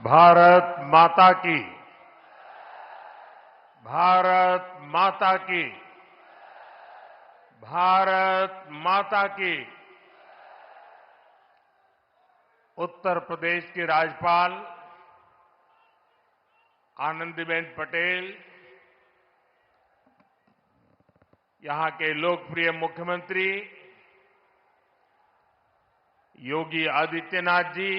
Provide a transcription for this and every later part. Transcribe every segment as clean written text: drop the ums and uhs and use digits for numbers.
भारत माता की। भारत माता की। भारत माता की। उत्तर प्रदेश की राज्यपाल आनंदीबेन पटेल, यहां के लोकप्रिय मुख्यमंत्री योगी आदित्यनाथ जी,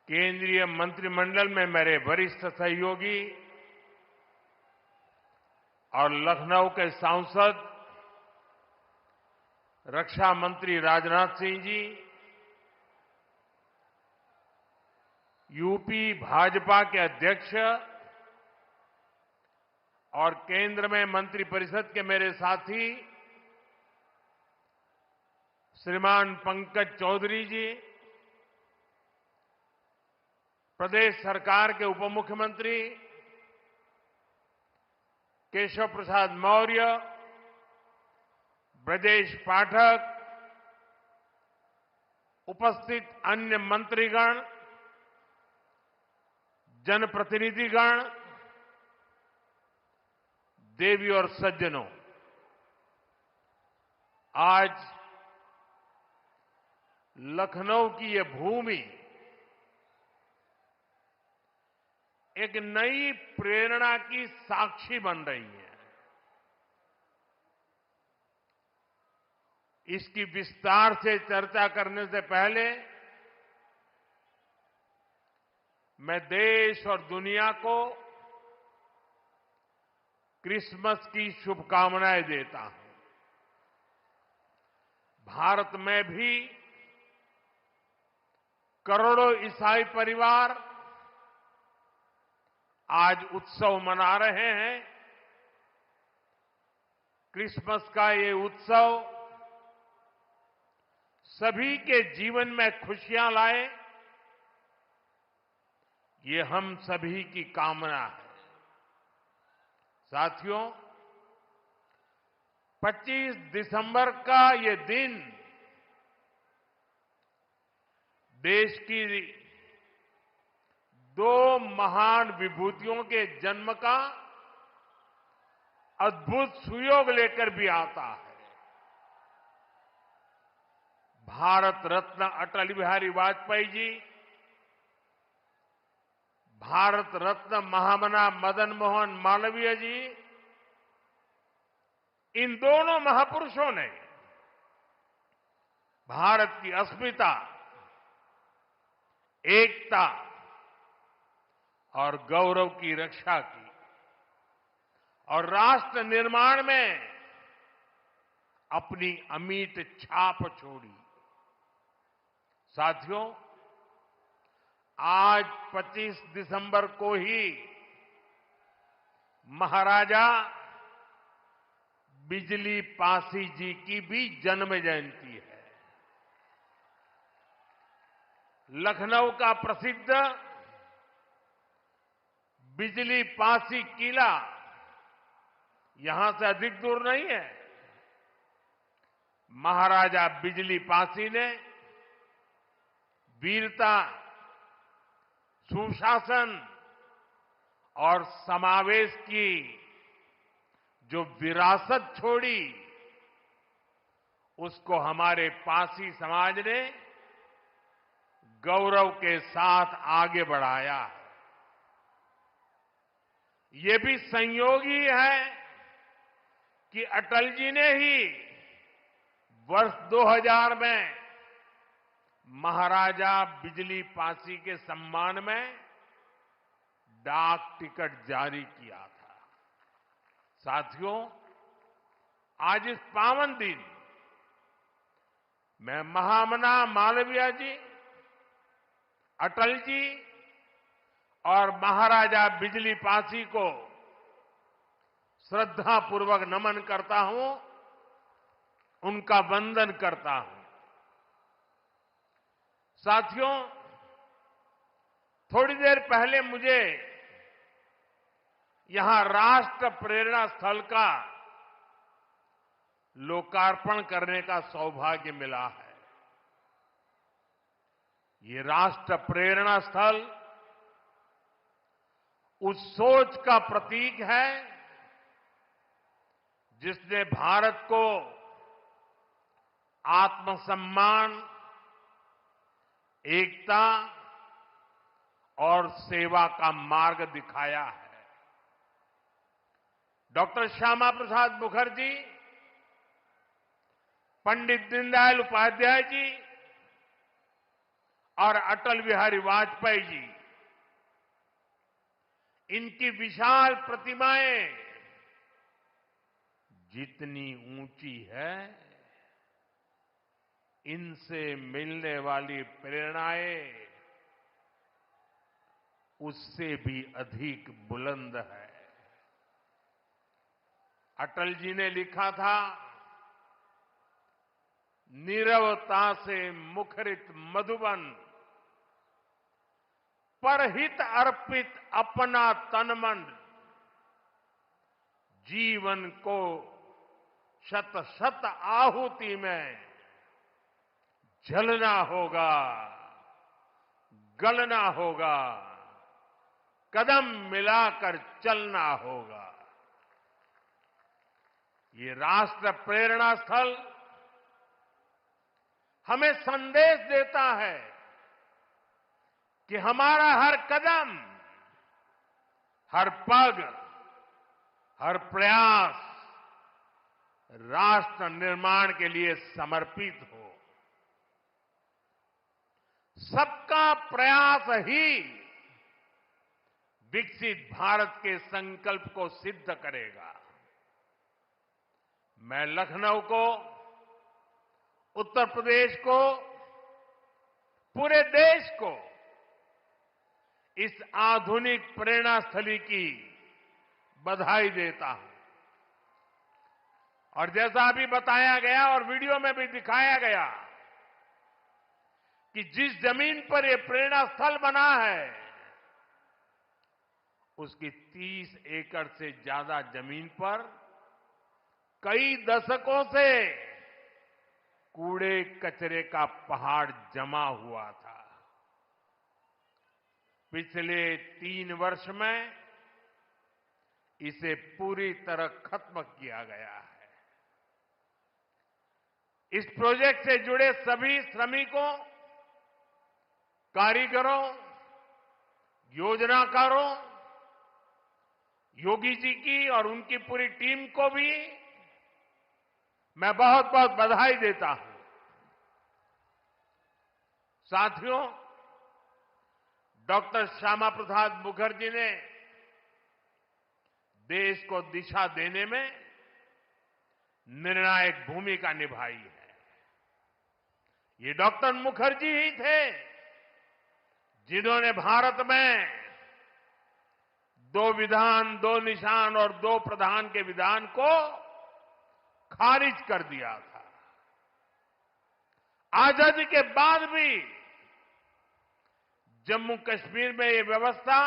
केंद्रीय मंत्रिमंडल में मेरे वरिष्ठ सहयोगी और लखनऊ के सांसद रक्षा मंत्री राजनाथ सिंह जी, यूपी भाजपा के अध्यक्ष और केंद्र में मंत्रिपरिषद के मेरे साथी श्रीमान पंकज चौधरी जी, प्रदेश सरकार के उप मुख्यमंत्री केशव प्रसाद मौर्य, ब्रजेश पाठक, उपस्थित अन्य मंत्रीगण, जनप्रतिनिधिगण, देवी और सज्जनों, आज लखनऊ की ये भूमि एक नई प्रेरणा की साक्षी बन रही है। इसकी विस्तार से चर्चा करने से पहले मैं देश और दुनिया को क्रिसमस की शुभकामनाएं देता हूं। भारत में भी करोड़ों ईसाई परिवार आज उत्सव मना रहे हैं। क्रिसमस का ये उत्सव सभी के जीवन में खुशियां लाए, ये हम सभी की कामना है। साथियों, 25 दिसंबर का ये दिन देश की दो महान विभूतियों के जन्म का अद्भुत सुयोग लेकर भी आता है। भारत रत्न अटल बिहारी वाजपेयी जी, भारत रत्न महामना मदन मोहन मालवीय जी, इन दोनों महापुरुषों ने भारत की अस्मिता, एकता और गौरव की रक्षा की और राष्ट्र निर्माण में अपनी अमिट छाप छोड़ी। साथियों, आज 25 दिसंबर को ही महाराजा बिजली पासी जी की भी जन्म जयंती है। लखनऊ का प्रसिद्ध बिजली पासी किला यहां से अधिक दूर नहीं है। महाराजा बिजली पासी ने वीरता, सुशासन और समावेश की जो विरासत छोड़ी, उसको हमारे पासी समाज ने गौरव के साथ आगे बढ़ाया है। ये भी संयोग ही है कि अटल जी ने ही वर्ष 2000 में महाराजा बिजली पासी के सम्मान में डाक टिकट जारी किया था। साथियों, आज इस पावन दिन मैं महामना मालवीय जी, अटल जी और महाराजा बिजली पासी को श्रद्धापूर्वक नमन करता हूं, उनका वंदन करता हूं। साथियों, थोड़ी देर पहले मुझे यहां राष्ट्र प्रेरणा स्थल का लोकार्पण करने का सौभाग्य मिला है। ये राष्ट्र प्रेरणा स्थल उस सोच का प्रतीक है जिसने भारत को आत्मसम्मान, एकता और सेवा का मार्ग दिखाया है। डॉक्टर श्यामा प्रसाद मुखर्जी, पंडित दीनदयाल उपाध्याय जी और अटल बिहारी वाजपेयी जी, इनकी विशाल प्रतिमाएं जितनी ऊंची है, इनसे मिलने वाली प्रेरणाएं उससे भी अधिक बुलंद है। अटल जी ने लिखा था, नीरवता से मुखरित मधुबन, परहित अर्पित अपना तन मन, जीवन को शत शत आहुति में जलना होगा, गलना होगा, कदम मिलाकर चलना होगा। ये राष्ट्र प्रेरणा स्थल हमें संदेश देता है कि हमारा हर कदम, हर पग, हर प्रयास राष्ट्र निर्माण के लिए समर्पित हो। सबका प्रयास ही विकसित भारत के संकल्प को सिद्ध करेगा। मैं लखनऊ को, उत्तर प्रदेश को, पूरे देश को इस आधुनिक प्रेरणा स्थली की बधाई देता हूं। और जैसा अभी बताया गया और वीडियो में भी दिखाया गया कि जिस जमीन पर यह प्रेरणा स्थल बना है, उसकी 30 एकड़ से ज्यादा जमीन पर कई दशकों से कूड़े कचरे का पहाड़ जमा हुआ था। पिछले 3 वर्ष में इसे पूरी तरह खत्म किया गया है। इस प्रोजेक्ट से जुड़े सभी श्रमिकों, कारीगरों, योजनाकारों, योगी जी की और उनकी पूरी टीम को भी मैं बहुत बहुत बधाई देता हूं। साथियों, डॉक्टर श्यामा प्रसाद मुखर्जी ने देश को दिशा देने में निर्णायक भूमिका निभाई है। ये डॉक्टर मुखर्जी ही थे जिन्होंने भारत में 2 विधान, 2 निशान और 2 प्रधान के विधान को खारिज कर दिया था। आजादी के बाद भी जम्मू कश्मीर में ये व्यवस्था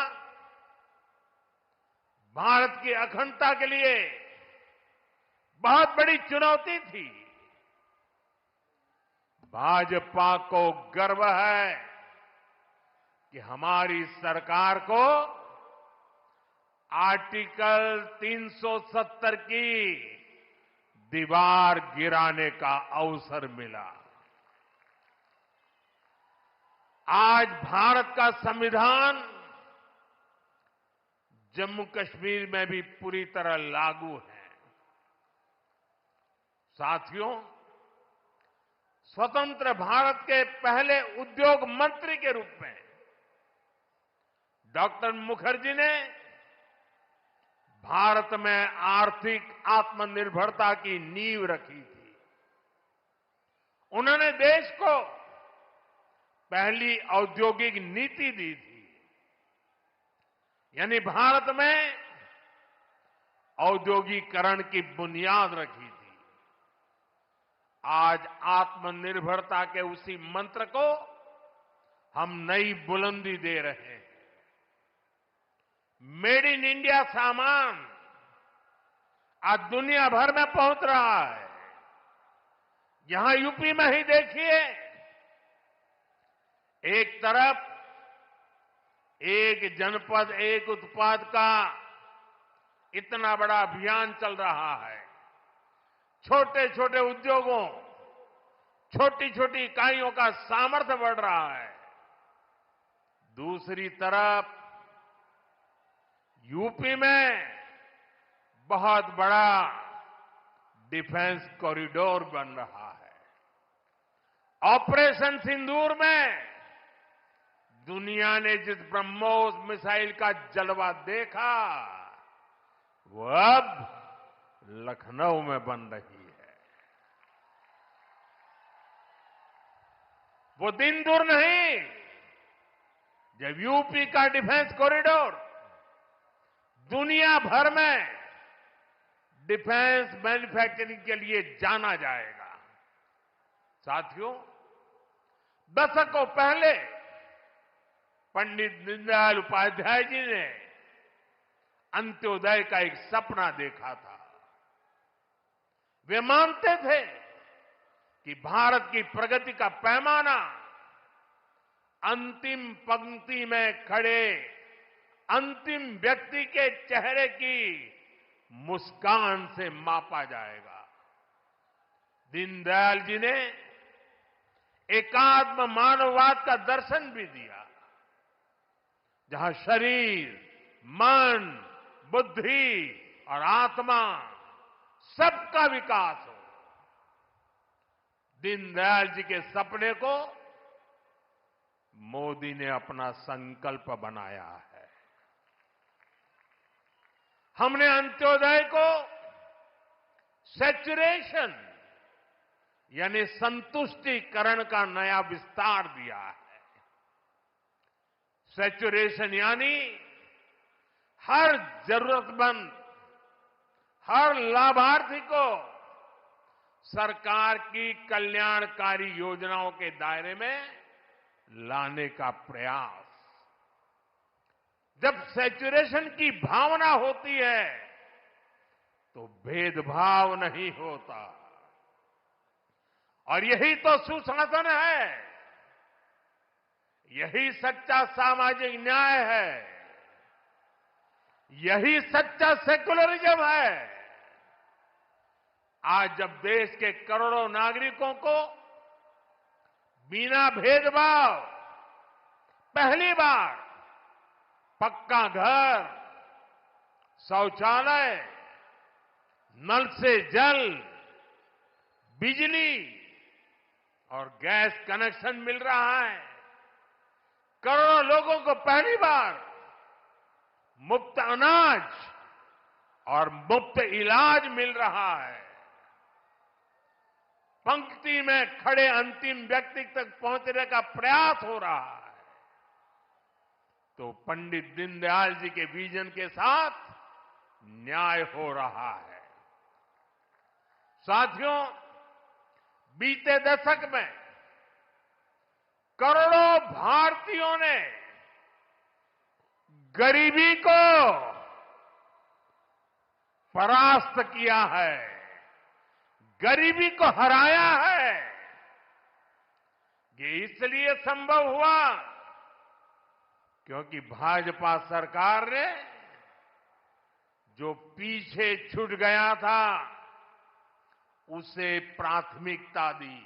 भारत की अखंडता के लिए बहुत बड़ी चुनौती थी। भाजपा को गर्व है कि हमारी सरकार को आर्टिकल 370 की दीवार गिराने का अवसर मिला। आज भारत का संविधान जम्मू कश्मीर में भी पूरी तरह लागू है। साथियों, स्वतंत्र भारत के पहले उद्योग मंत्री के रूप में डॉक्टर मुखर्जी ने भारत में आर्थिक आत्मनिर्भरता की नींव रखी थी। उन्होंने देश को पहली औद्योगिक नीति दी थी, यानी भारत में औद्योगिकरण की बुनियाद रखी थी। आज आत्मनिर्भरता के उसी मंत्र को हम नई बुलंदी दे रहे हैं। मेड इन इंडिया सामान आज दुनिया भर में पहुंच रहा है। यहां यूपी में ही देखिए, एक तरफ एक जनपद एक उत्पाद का इतना बड़ा अभियान चल रहा है। छोटे छोटे उद्योगों, छोटी छोटी इकाइयों का सामर्थ्य बढ़ रहा है। दूसरी तरफ यूपी में बहुत बड़ा डिफेंस कॉरिडोर बन रहा है। ऑपरेशन सिंदूर में दुनिया ने जिस ब्रह्मोस मिसाइल का जलवा देखा, वो अब लखनऊ में बन रही है। वो दिन दूर नहीं जब यूपी का डिफेंस कॉरिडोर दुनिया भर में डिफेंस मैन्युफैक्चरिंग के लिए जाना जाएगा। साथियों, दशकों पहले पंडित दीनदयाल उपाध्याय जी ने अंत्योदय का एक सपना देखा था। वे मानते थे कि भारत की प्रगति का पैमाना अंतिम पंक्ति में खड़े अंतिम व्यक्ति के चेहरे की मुस्कान से मापा जाएगा। दीनदयाल जी ने एकात्म मानववाद का दर्शन भी दिया, जहां शरीर, मन, बुद्धि और आत्मा सबका विकास हो। दीनदयाल जी के सपने को मोदी ने अपना संकल्प बनाया है। हमने अंत्योदय को सैचुरेशन यानी संतुष्टिकरण का नया विस्तार दिया है। सैचुरेशन यानी हर जरूरतमंद, हर लाभार्थी को सरकार की कल्याणकारी योजनाओं के दायरे में लाने का प्रयास। जब सैचुरेशन की भावना होती है तो भेदभाव नहीं होता, और यही तो सुशासन है, यही सच्चा सामाजिक न्याय है, यही सच्चा सेकुलरिज्म है। आज जब देश के करोड़ों नागरिकों को बिना भेदभाव पहली बार पक्का घर, शौचालय, नल से जल, बिजली और गैस कनेक्शन मिल रहा है, करोड़ों लोगों को पहली बार मुफ्त अनाज और मुफ्त इलाज मिल रहा है, पंक्ति में खड़े अंतिम व्यक्ति तक पहुंचने का प्रयास हो रहा है, तो पंडित दीनदयाल जी के विजन के साथ न्याय हो रहा है। साथियों, बीते दशक में करोड़ों भारतीयों ने गरीबी को परास्त किया है, गरीबी को हराया है। ये इसलिए संभव हुआ क्योंकि भाजपा सरकार ने जो पीछे छूट गया था उसे प्राथमिकता दी,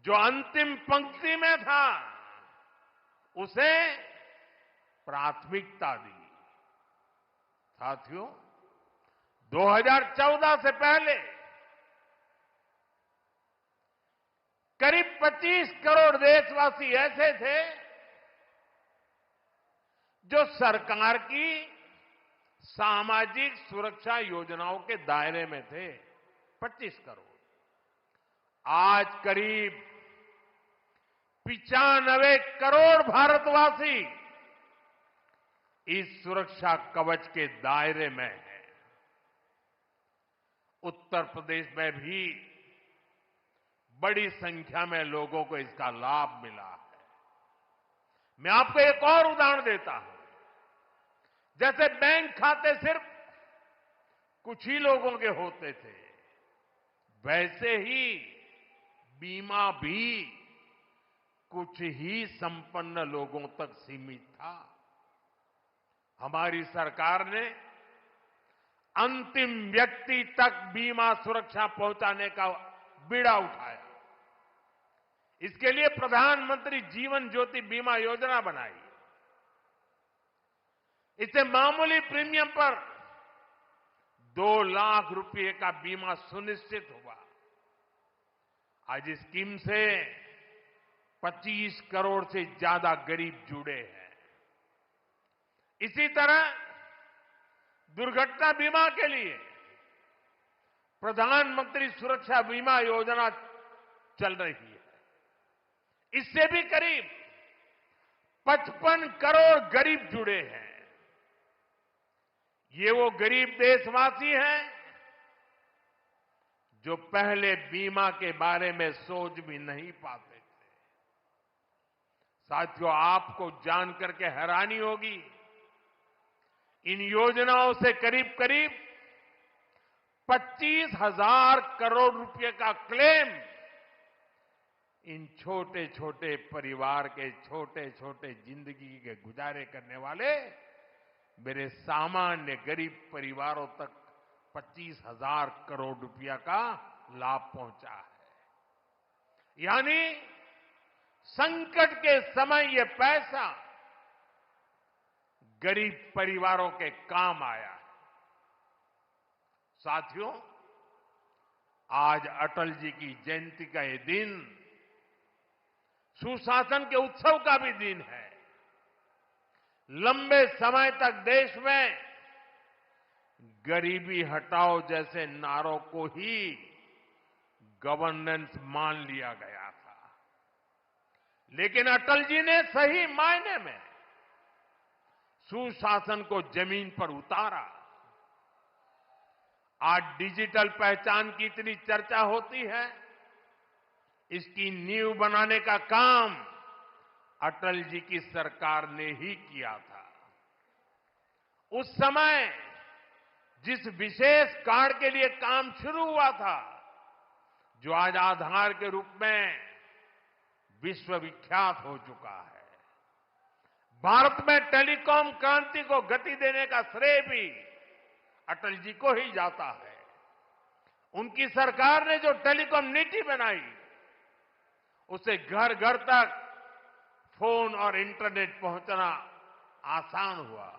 जो अंतिम पंक्ति में था उसे प्राथमिकता दी। साथियों, 2014 से पहले करीब 25 करोड़ देशवासी ऐसे थे जो सरकार की सामाजिक सुरक्षा योजनाओं के दायरे में थे। 25 करोड़। आज करीब 95 करोड़ भारतवासी इस सुरक्षा कवच के दायरे में है। उत्तर प्रदेश में भी बड़ी संख्या में लोगों को इसका लाभ मिला है। मैं आपको एक और उदाहरण देता हूं। जैसे बैंक खाते सिर्फ कुछ ही लोगों के होते थे, वैसे ही बीमा भी कुछ ही संपन्न लोगों तक सीमित था। हमारी सरकार ने अंतिम व्यक्ति तक बीमा सुरक्षा पहुंचाने का बीड़ा उठाया। इसके लिए प्रधानमंत्री जीवन ज्योति बीमा योजना बनाई। इससे मामूली प्रीमियम पर 2 लाख रुपए का बीमा सुनिश्चित हुआ। आज इस स्कीम से 25 करोड़ से ज्यादा गरीब जुड़े हैं। इसी तरह दुर्घटना बीमा के लिए प्रधानमंत्री सुरक्षा बीमा योजना चल रही है। इससे भी करीब 55 करोड़ गरीब जुड़े हैं। ये वो गरीब देशवासी हैं जो पहले बीमा के बारे में सोच भी नहीं पाते थे। साथियों, आपको जानकर के हैरानी होगी, इन योजनाओं से करीब करीब 25,000 करोड़ रुपए का क्लेम इन छोटे छोटे परिवार के छोटे छोटे जिंदगी के गुजारे करने वाले मेरे सामान्य गरीब परिवारों तक 25,000 करोड़ रुपया का लाभ पहुंचा है। यानी संकट के समय ये पैसा गरीब परिवारों के काम आया है। साथियों, आज अटल जी की जयंती का ये दिन सुशासन के उत्सव का भी दिन है। लंबे समय तक देश में गरीबी हटाओ जैसे नारों को ही गवर्नेंस मान लिया गया था, लेकिन अटल जी ने सही मायने में सुशासन को जमीन पर उतारा। आज डिजिटल पहचान की इतनी चर्चा होती है, इसकी नींव बनाने का काम अटल जी की सरकार ने ही किया था। उस समय जिस विशेष कार्ड के लिए काम शुरू हुआ था, जो आज आधार के रूप में विश्वविख्यात हो चुका है, भारत में टेलीकॉम क्रांति को गति देने का श्रेय भी अटल जी को ही जाता है। उनकी सरकार ने जो टेलीकॉम नीति बनाई, उससे घर घर तक फोन और इंटरनेट पहुंचना आसान हुआ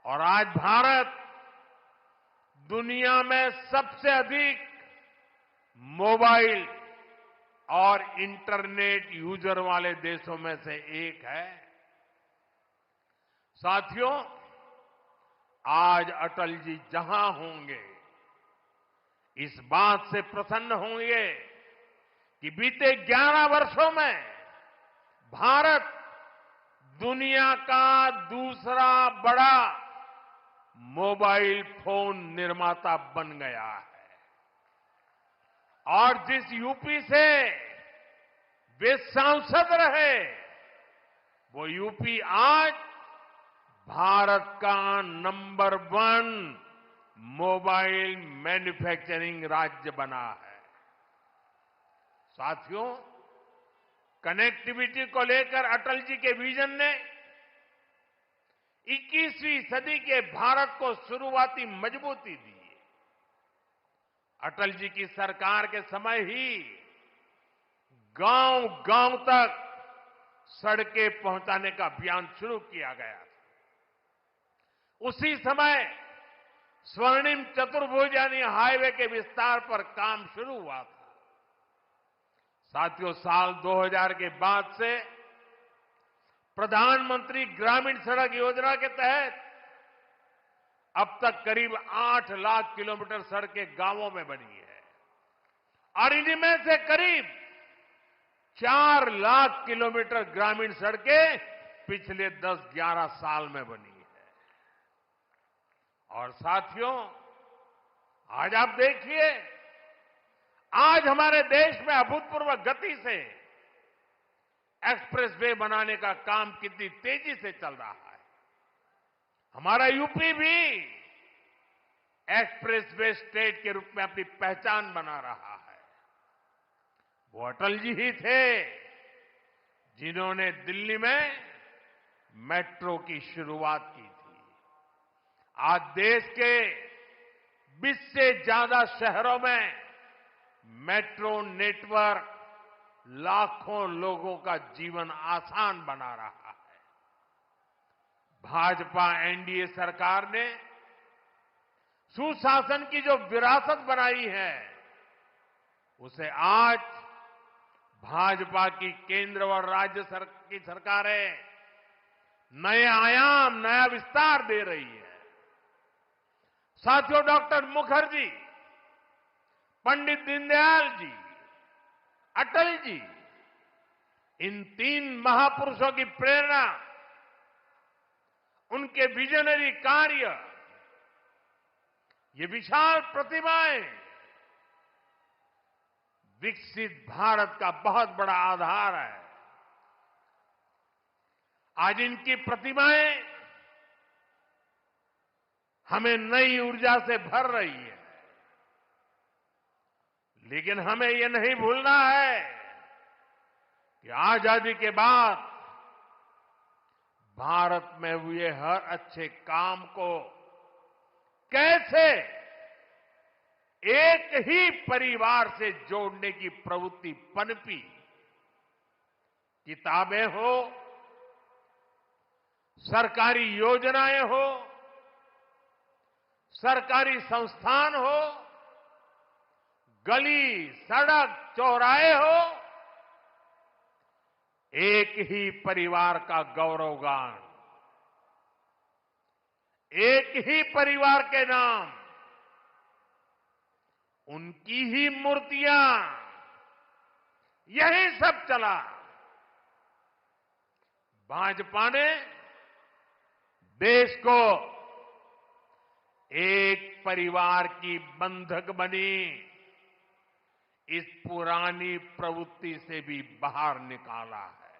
और आज भारत दुनिया में सबसे अधिक मोबाइल और इंटरनेट यूजर वाले देशों में से एक है। साथियों, आज अटल जी जहां होंगे, इस बात से प्रसन्न होंगे कि बीते 11 वर्षों में भारत दुनिया का दूसरा बड़ा मोबाइल फोन निर्माता बन गया है। और जिस यूपी से वे सांसद रहे, वो यूपी आज भारत का नंबर 1 मोबाइल मैन्युफैक्चरिंग राज्य बना है। साथियों, कनेक्टिविटी को लेकर अटल जी के विजन ने 21वीं सदी के भारत को शुरुआती मजबूती दी। अटल जी की सरकार के समय ही गांव गांव तक सड़कें पहुंचाने का अभियान शुरू किया गया था। उसी समय स्वर्णिम चतुर्भुज यानी हाईवे के विस्तार पर काम शुरू हुआ था। साथियों, साल 2000 के बाद से प्रधानमंत्री ग्रामीण सड़क योजना के तहत अब तक करीब 8 लाख किलोमीटर सड़कें गांवों में बनी है और इनमें से करीब 4 लाख किलोमीटर ग्रामीण सड़कें पिछले 10-11 साल में बनी है। और साथियों, आज आप देखिए, आज हमारे देश में अभूतपूर्व गति से एक्सप्रेसवे बनाने का काम कितनी तेजी से चल रहा है। हमारा यूपी भी एक्सप्रेसवे स्टेट के रूप में अपनी पहचान बना रहा है। वो अटल जी ही थे जिन्होंने दिल्ली में मेट्रो की शुरुआत की थी। आज देश के 20 से ज्यादा शहरों में मेट्रो नेटवर्क लाखों लोगों का जीवन आसान बना रहा है। भाजपा एनडीए सरकार ने सुशासन की जो विरासत बनाई है, उसे आज भाजपा की केंद्र और राज्य की सरकारें नए आयाम, नया विस्तार दे रही है। साथियों, डॉक्टर मुखर्जी, पंडित दीनदयाल जी, अटल जी, इन 3 महापुरुषों की प्रेरणा, उनके विजनरी कार्य, ये विशाल प्रतिभाएं विकसित भारत का बहुत बड़ा आधार है। आज इनकी प्रतिमाएं हमें नई ऊर्जा से भर रही है। लेकिन हमें यह नहीं भूलना है कि आजादी के बाद भारत में हुए हर अच्छे काम को कैसे एक ही परिवार से जोड़ने की प्रवृत्ति पनपी। किताबें हो, सरकारी योजनाएं हो, सरकारी संस्थान हो, गली, सड़क, चौराहे हो, एक ही परिवार का गौरवगान, एक ही परिवार के नाम, उनकी ही मूर्तियां, यही सब चला। भाजपा ने देश को एक परिवार की बंधक बनी इस पुरानी प्रवृत्ति से भी बाहर निकाला है।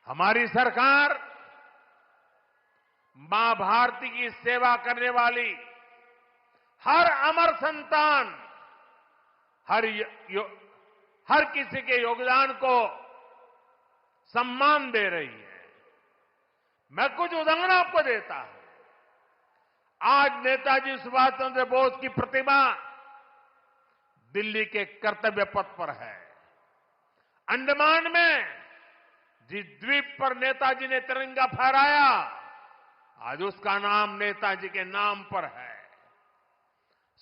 हमारी सरकार मां भारती की सेवा करने वाली हर अमर संतान, हर किसी के योगदान को सम्मान दे रही है। मैं कुछ उदाहरण आपको देता हूं। आज नेताजी सुभाष चंद्र बोस की प्रतिमा दिल्ली के कर्तव्य पथ पर है। अंडमान में जिस द्वीप पर नेताजी ने तिरंगा फहराया, आज उसका नाम नेताजी के नाम पर है।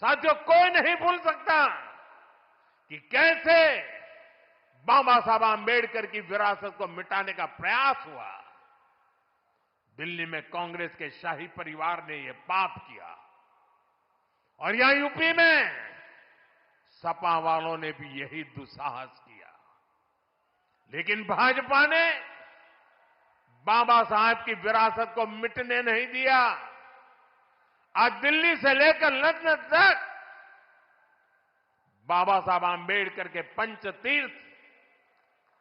साथियों, कोई नहीं भूल सकता कि कैसे बाबा साहब आंबेडकर की विरासत को मिटाने का प्रयास हुआ। दिल्ली में कांग्रेस के शाही परिवार ने यह पाप किया और यहां यूपी में सपा वालों ने भी यही दुस्साहस किया। लेकिन भाजपा ने बाबा साहब की विरासत को मिटने नहीं दिया। आज दिल्ली से लेकर लंदन तक बाबा साहब आंबेडकर के पंचतीर्थ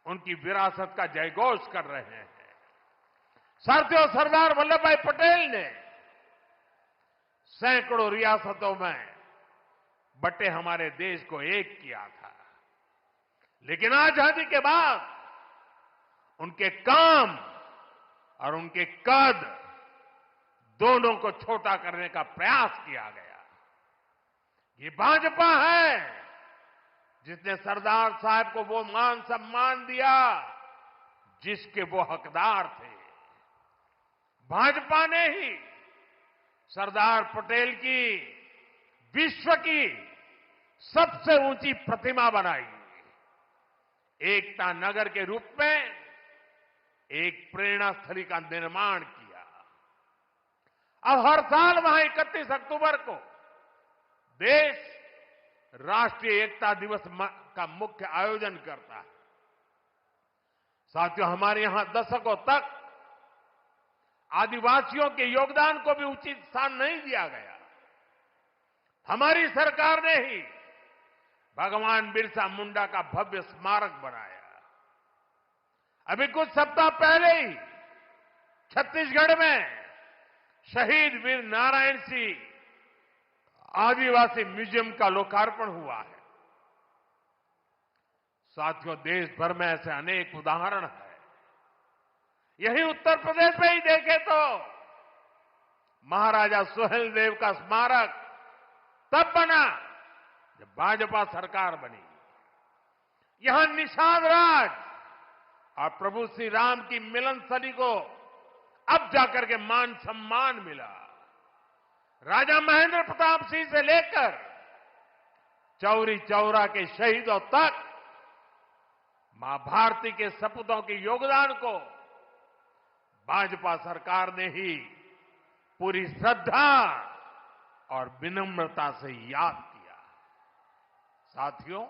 उनकी विरासत का जयघोष कर रहे हैं। साथियों, सरदार वल्लभ भाई पटेल ने सैकड़ों रियासतों में बटे हमारे देश को एक किया था। लेकिन आजादी के बाद उनके काम और उनके कद दोनों को छोटा करने का प्रयास किया गया। ये भाजपा है जिसने सरदार साहब को वो मान सम्मान दिया जिसके वो हकदार थे। भाजपा ने ही सरदार पटेल की विश्व की सबसे ऊंची प्रतिमा बनाई, एकता नगर के रूप में एक प्रेरणा स्थली का निर्माण किया। अब हर साल वहां 31 अक्टूबर को देश राष्ट्रीय एकता दिवस का मुख्य आयोजन करता है। साथियों, हमारे यहां दशकों तक आदिवासियों के योगदान को भी उचित स्थान नहीं दिया गया। हमारी सरकार ने ही भगवान बिरसा मुंडा का भव्य स्मारक बनाया। अभी कुछ सप्ताह पहले ही छत्तीसगढ़ में शहीद वीर नारायण सिंह आदिवासी म्यूजियम का लोकार्पण हुआ है। साथियों, देश भर में ऐसे अनेक उदाहरण हैं। यही उत्तर प्रदेश में ही देखें तो महाराजा सुहेलदेव का स्मारक तब बना जब भाजपा सरकार बनी। यहां निषाद राज और प्रभु श्री राम की मिलनस्थली को अब जाकर के मान सम्मान मिला। राजा महेंद्र प्रताप सिंह से लेकर चौरी चौरा के शहीदों तक मां भारती के सपूतों के योगदान को भाजपा सरकार ने ही पूरी श्रद्धा और विनम्रता से याद किया। साथियों,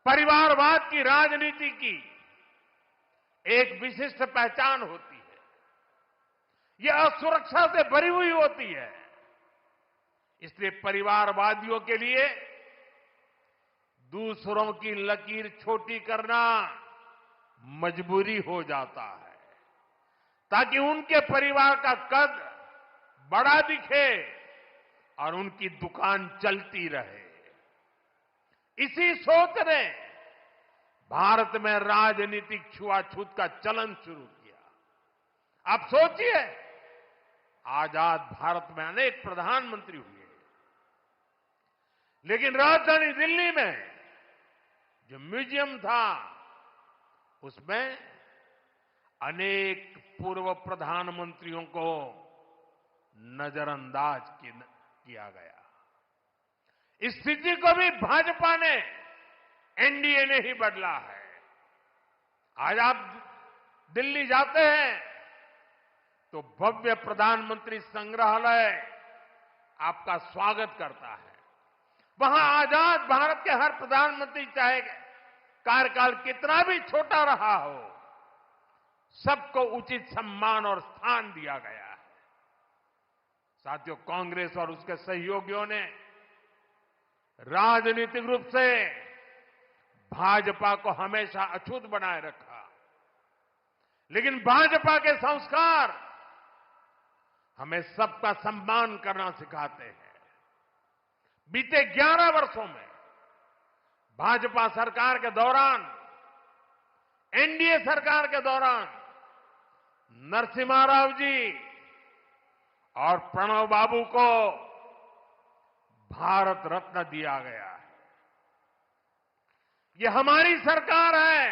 परिवारवाद की राजनीति की एक विशिष्ट पहचान होती है। यह असुरक्षा से भरी हुई होती है। इसलिए परिवारवादियों के लिए दूसरों की लकीर छोटी करना मजबूरी हो जाता है, ताकि उनके परिवार का कद बड़ा दिखे और उनकी दुकान चलती रहे। इसी सोच ने भारत में राजनीतिक छुआछूत का चलन शुरू किया। आप सोचिए, आजाद भारत में अनेक प्रधानमंत्री हुए, लेकिन राजधानी दिल्ली में जो म्यूजियम था उसमें अनेक पूर्व प्रधानमंत्रियों को नजरअंदाज किया गया। इस स्थिति को भी भाजपा ने, एनडीए ने ही बदला है। आज आप दिल्ली जाते हैं तो भव्य प्रधानमंत्री संग्रहालय आपका स्वागत करता है। वहां आजाद भारत के हर प्रधानमंत्री, चाहे कार्यकाल कितना भी छोटा रहा हो, सबको उचित सम्मान और स्थान दिया गया है। साथियों, कांग्रेस और उसके सहयोगियों ने राजनीतिक रूप से भाजपा को हमेशा अछूत बनाए रखा, लेकिन भाजपा के संस्कार हमें सबका सम्मान करना सिखाते हैं। बीते 11 वर्षों में भाजपा सरकार के दौरान, एनडीए सरकार के दौरान नरसिम्हा राव जी और प्रणब बाबू को भारत रत्न दिया गया है। यह हमारी सरकार है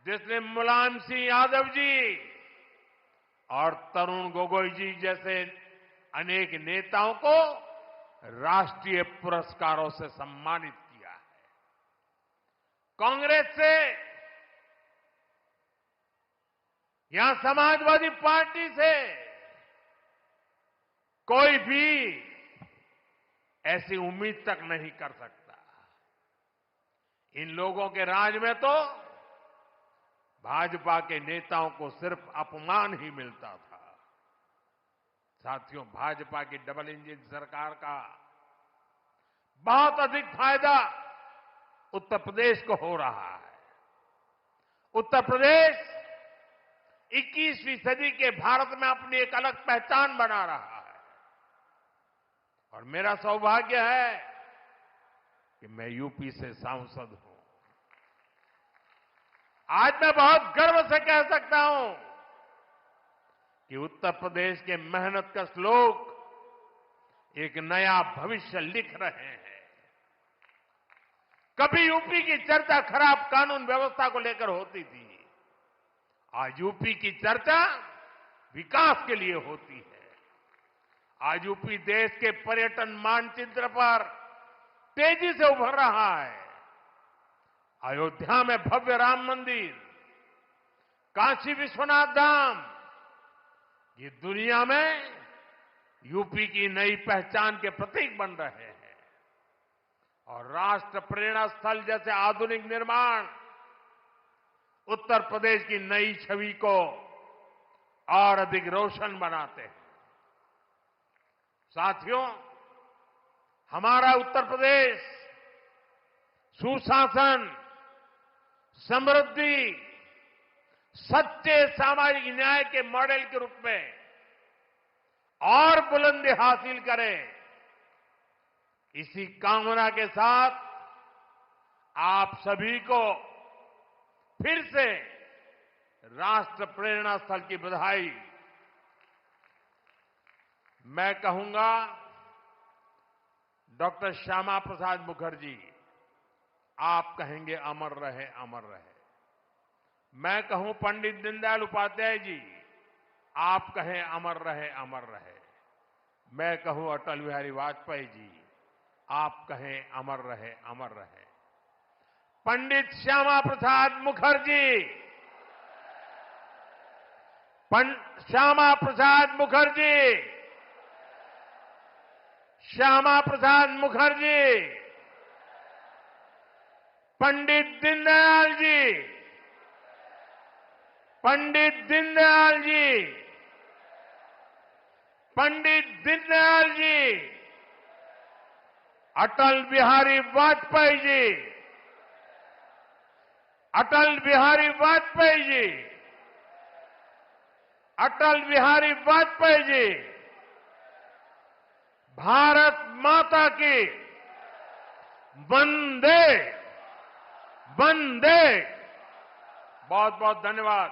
जिसने मुलायम सिंह यादव जी और तरुण गोगोई जी जैसे अनेक नेताओं को राष्ट्रीय पुरस्कारों से सम्मानित किया है। कांग्रेस से यहां समाजवादी पार्टी से कोई भी ऐसी उम्मीद तक नहीं कर सकता। इन लोगों के राज में तो भाजपा के नेताओं को सिर्फ अपमान ही मिलता था। साथियों, भाजपा की डबल इंजन सरकार का बहुत अधिक फायदा उत्तर प्रदेश को हो रहा है। उत्तर प्रदेश 21वीं सदी के भारत में अपनी एक अलग पहचान बना रहा है और मेरा सौभाग्य है कि मैं यूपी से सांसद हूं। आज मैं बहुत गर्व से कह सकता हूं कि उत्तर प्रदेश के मेहनतकश लोग एक नया भविष्य लिख रहे हैं। कभी यूपी की चर्चा खराब कानून व्यवस्था को लेकर होती थी, आज यूपी की चर्चा विकास के लिए होती है। आज यूपी देश के पर्यटन मानचित्र पर तेजी से उभर रहा है। अयोध्या में भव्य राम मंदिर, काशी विश्वनाथ धाम, ये दुनिया में यूपी की नई पहचान के प्रतीक बन रहे हैं और राष्ट्र प्रेरणा स्थल जैसे आधुनिक निर्माण उत्तर प्रदेश की नई छवि को और अधिक रोशन बनाते हैं। साथियों, हमारा उत्तर प्रदेश सुशासन, समृद्धि, सच्चे सामाजिक न्याय के मॉडल के रूप में और बुलंदी हासिल करे, इसी कामना के साथ आप सभी को फिर से राष्ट्र प्रेरणा स्थल की बधाई। मैं कहूंगा डॉक्टर श्यामा प्रसाद मुखर्जी, आप कहेंगे अमर रहे अमर रहे। मैं कहूं पंडित दीनदयाल उपाध्याय जी, आप कहें अमर रहे अमर रहे। मैं कहूं अटल बिहारी वाजपेयी जी, आप कहें अमर रहे अमर रहे। पंडित श्यामा प्रसाद मुखर्जी, श्यामा प्रसाद मुखर्जी, श्यामा प्रसाद मुखर्जी, पंडित दीनदयाल जी, पंडित दीनदयाल जी, पंडित दीनदयाल जी, अटल बिहारी वाजपेयी जी, अटल बिहारी वाजपेयी जी, अटल बिहारी वाजपेयी जी, भारत माता की वंदे वंदे। बहुत बहुत धन्यवाद।